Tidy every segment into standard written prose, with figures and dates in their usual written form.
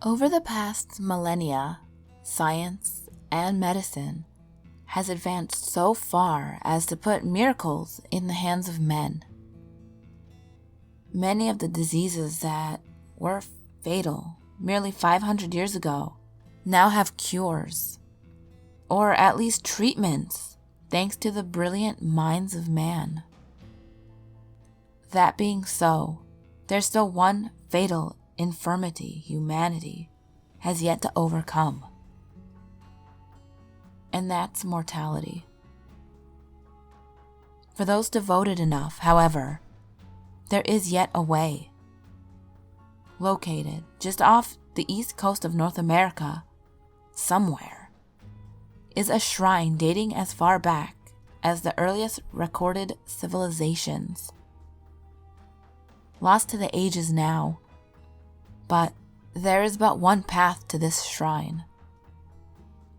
Over the past millennia, science and medicine has advanced so far as to put miracles in the hands of men. Many of the diseases that were fatal merely 500 years ago now have cures, or at least treatments, thanks to the brilliant minds of man. That being so, there's still one fatal infirmity humanity has yet to overcome, and that's mortality. For those devoted enough, however, there is yet a way. Located just off the east coast of North America, somewhere, is a shrine dating as far back as the earliest recorded civilizations. Lost to the ages now, but there is but one path to this shrine,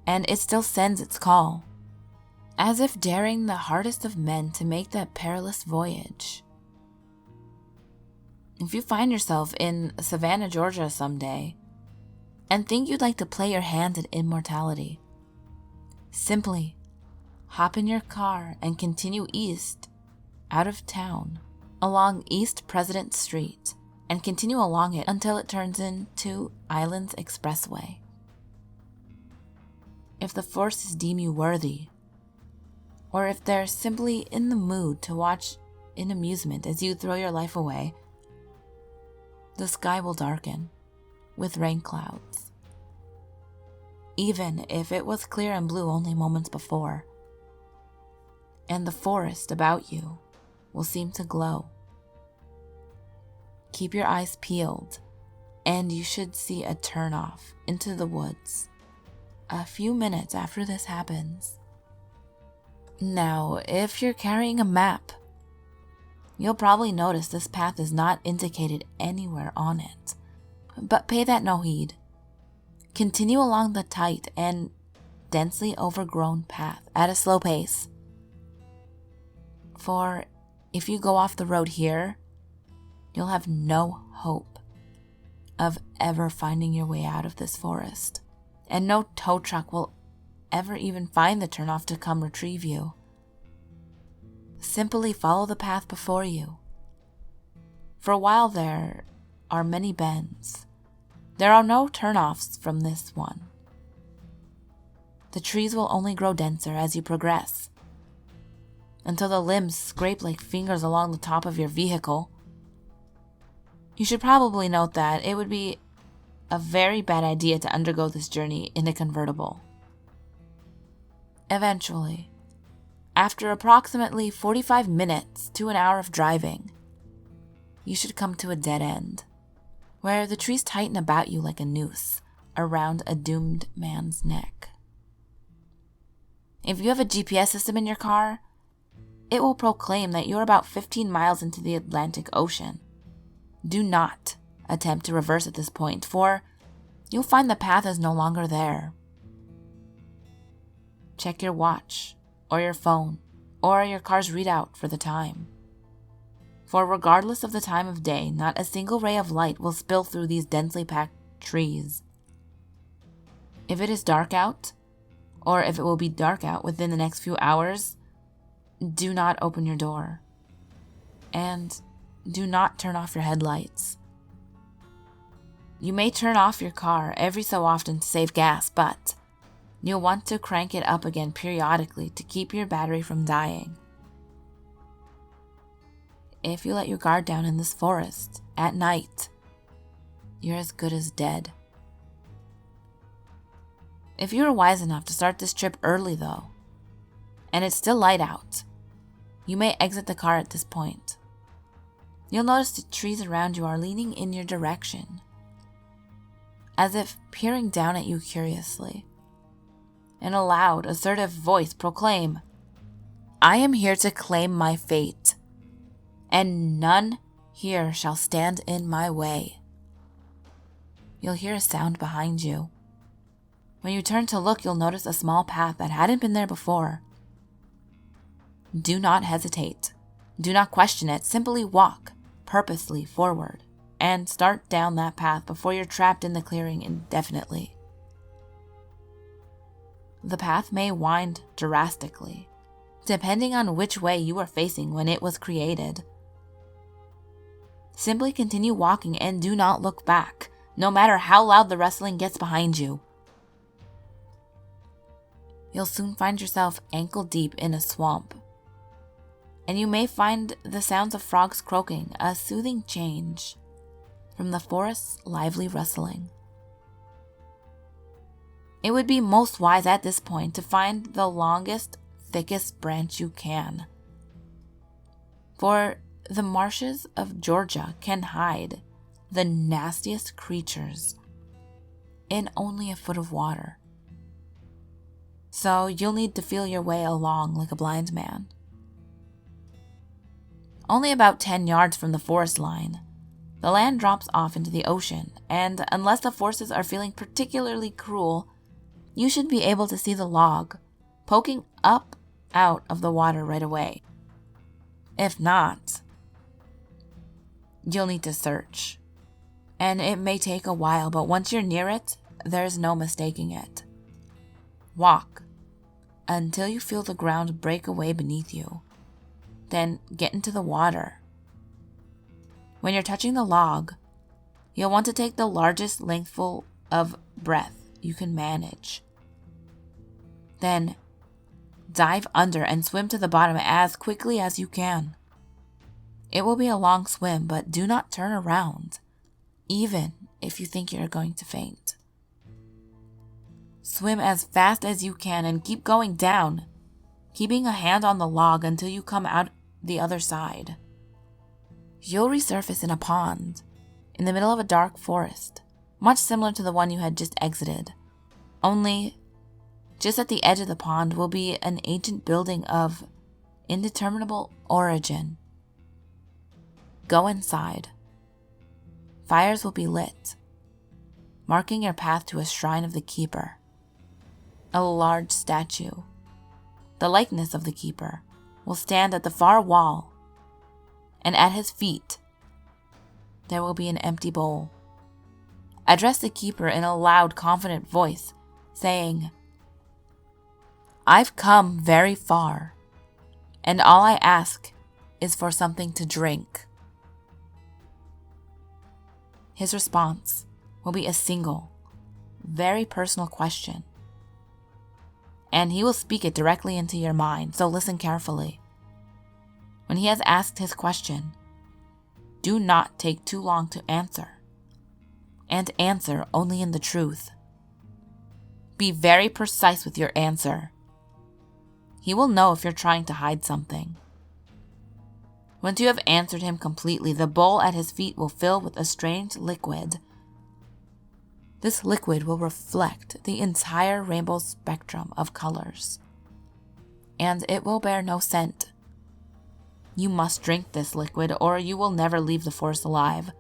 and it still sends its call, as if daring the hardest of men to make that perilous voyage. If you find yourself in Savannah, Georgia someday, and think you'd like to play your hand at immortality, simply hop in your car and continue east, out of town, along East President Street, and continue along it until it turns into Islands Expressway. If the forces deem you worthy, or if they're simply in the mood to watch in amusement as you throw your life away, the sky will darken with rain clouds. Even if it was clear and blue only moments before, and the forest about you will seem to glow. Keep your eyes peeled, and you should see a turnoff into the woods a few minutes after this happens. Now, if you're carrying a map, you'll probably notice this path is not indicated anywhere on it, but pay that no heed. Continue along the tight and densely overgrown path at a slow pace. For if you go off the road here, you'll have no hope of ever finding your way out of this forest, and no tow truck will ever even find the turnoff to come retrieve you. Simply follow the path before you. For while there are many bends, there are no turnoffs from this one. The trees will only grow denser as you progress, until the limbs scrape like fingers along the top of your vehicle. You should probably note that it would be a very bad idea to undergo this journey in a convertible. Eventually, after approximately 45 minutes to an hour of driving, you should come to a dead end, where the trees tighten about you like a noose around a doomed man's neck. If you have a GPS system in your car, it will proclaim that you're about 15 miles into the Atlantic Ocean. Do not attempt to reverse at this point, for you'll find the path is no longer there. Check your watch, or your phone, or your car's readout for the time. For regardless of the time of day, not a single ray of light will spill through these densely packed trees. If it is dark out, or if it will be dark out within the next few hours, do not open your door. And do not turn off your headlights. You may turn off your car every so often to save gas, but you'll want to crank it up again periodically to keep your battery from dying. If you let your guard down in this forest at night, you're as good as dead. If you are wise enough to start this trip early though, and it's still light out, you may exit the car at this point. You'll notice the trees around you are leaning in your direction, as if peering down at you curiously. In a loud, assertive voice proclaim, "I am here to claim my fate, and none here shall stand in my way." You'll hear a sound behind you. When you turn to look, you'll notice a small path that hadn't been there before. Do not hesitate. Do not question it. Simply walk purposely forward. and start down that path before you're trapped in the clearing indefinitely. The path may wind drastically, depending on which way you were facing when it was created. Simply continue walking and do not look back, no matter how loud the rustling gets behind you. You'll soon find yourself ankle deep in a swamp, and you may find the sounds of frogs croaking a soothing change from the forest's lively rustling. It would be most wise at this point to find the longest, thickest branch you can, for the marshes of Georgia can hide the nastiest creatures in only a foot of water. So you'll need to feel your way along like a blind man. Only about 10 yards from the forest line, the land drops off into the ocean, and unless the forces are feeling particularly cruel, you should be able to see the log poking up out of the water right away. If not, you'll need to search. And it may take a while, but once you're near it, there's no mistaking it. Walk until you feel the ground break away beneath you. Then get into the water. When you're touching the log, you'll want to take the largest lengthful of breath you can manage. Then dive under and swim to the bottom as quickly as you can. It will be a long swim, but do not turn around, even if you think you're going to faint. Swim as fast as you can and keep going down, keeping a hand on the log until you come out the other side. You'll resurface in a pond in the middle of a dark forest, much similar to the one you had just exited. Only, just at the edge of the pond will be an ancient building of indeterminable origin. Go inside. Fires will be lit, marking your path to a shrine of the keeper. A large statue, the likeness of the keeper, will stand at the far wall, and at his feet there will be an empty bowl. Address the keeper in a loud, confident voice, saying, "I've come very far, and all I ask is for something to drink." His response will be a single, very personal question, and he will speak it directly into your mind, so listen carefully. When he has asked his question, do not take too long to answer, and answer only in the truth. Be very precise with your answer. He will know if you're trying to hide something. Once you have answered him completely, the bowl at his feet will fill with a strange liquid. This liquid will reflect the entire rainbow spectrum of colors, and it will bear no scent. You must drink this liquid, or you will never leave the forest alive.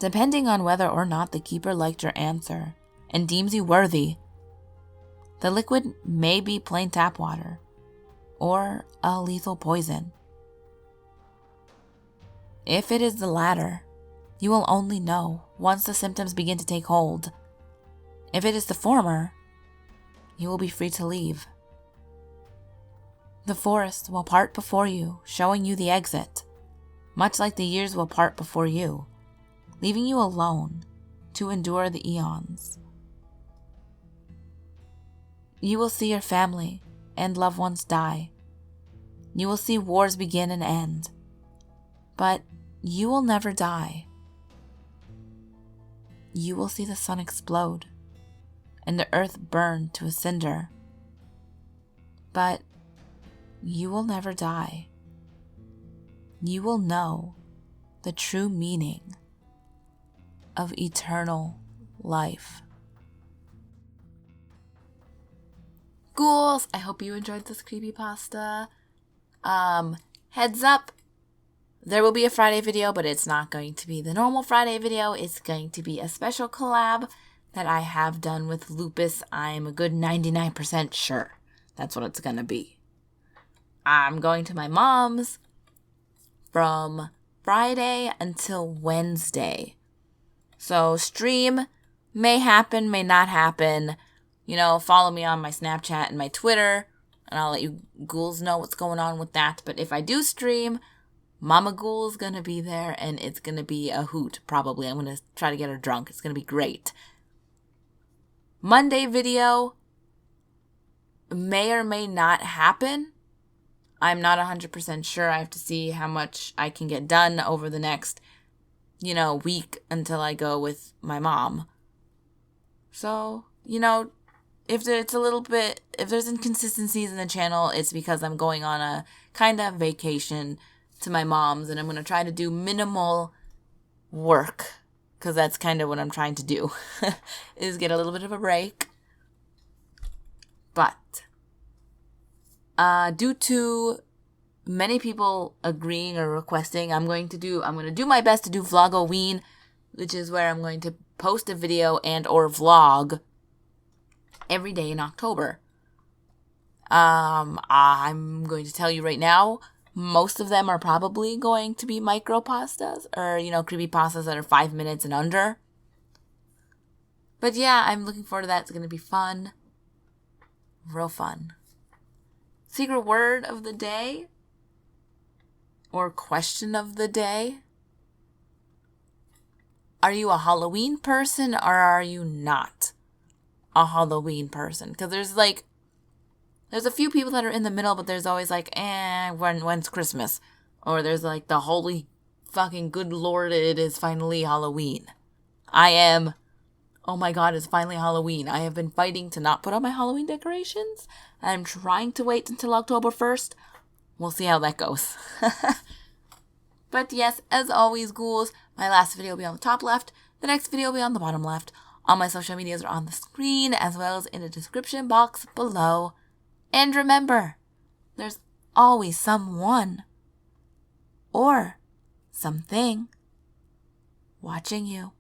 Depending on whether or not the keeper liked your answer and deems you worthy, the liquid may be plain tap water or a lethal poison. If it is the latter, you will only know once the symptoms begin to take hold. If it is the former, you will be free to leave. The forest will part before you, showing you the exit, much like the years will part before you, leaving you alone to endure the eons. You will see your family and loved ones die. You will see wars begin and end, but you will never die. You will see the sun explode and the earth burn to a cinder, but you will never die. You will know the true meaning of eternal life. Ghouls, I hope you enjoyed this creepypasta. Heads up, there will be a Friday video, but it's not going to be the normal Friday video. It's going to be a special collab that I have done with Lupus. I'm a good 99% sure that's what it's gonna be. I'm going to my mom's from Friday until Wednesday. So stream may happen, may not happen. You know, follow me on my Snapchat and my Twitter, and I'll let you ghouls know what's going on with that. But if I do stream, Mama Ghoul's gonna be there, and it's gonna be a hoot, probably. I'm gonna try to get her drunk. It's gonna be great. Monday video may or may not happen. I'm not 100% sure. I have to see how much I can get done over the next, week until I go with my mom. So, if there's inconsistencies in the channel, it's because I'm going on a kind of vacation to my mom's, and I'm going to try to do minimal work, because that's kind of what I'm trying to do, is get a little bit of a break. But, due to many people agreeing or requesting, I'm going to do my best to do Vlogoween, which is where I'm going to post a video and or vlog every day in October. I'm going to tell you right now, most of them are probably going to be micropastas, or, creepypastas that are 5 minutes and under. But yeah, I'm looking forward to that. It's going to be fun. Real fun. Secret word of the day? Or question of the day? Are you a Halloween person, or are you not a Halloween person? Because there's a few people that are in the middle, but there's always when's Christmas? Or there's the holy fucking good lord, it is finally Halloween. Oh my god, it's finally Halloween. I have been fighting to not put up my Halloween decorations. I'm trying to wait until October 1st. We'll see how that goes. But yes, as always, ghouls, my last video will be on the top left. The next video will be on the bottom left. All my social medias are on the screen, as well as in the description box below. And remember, there's always someone or something watching you.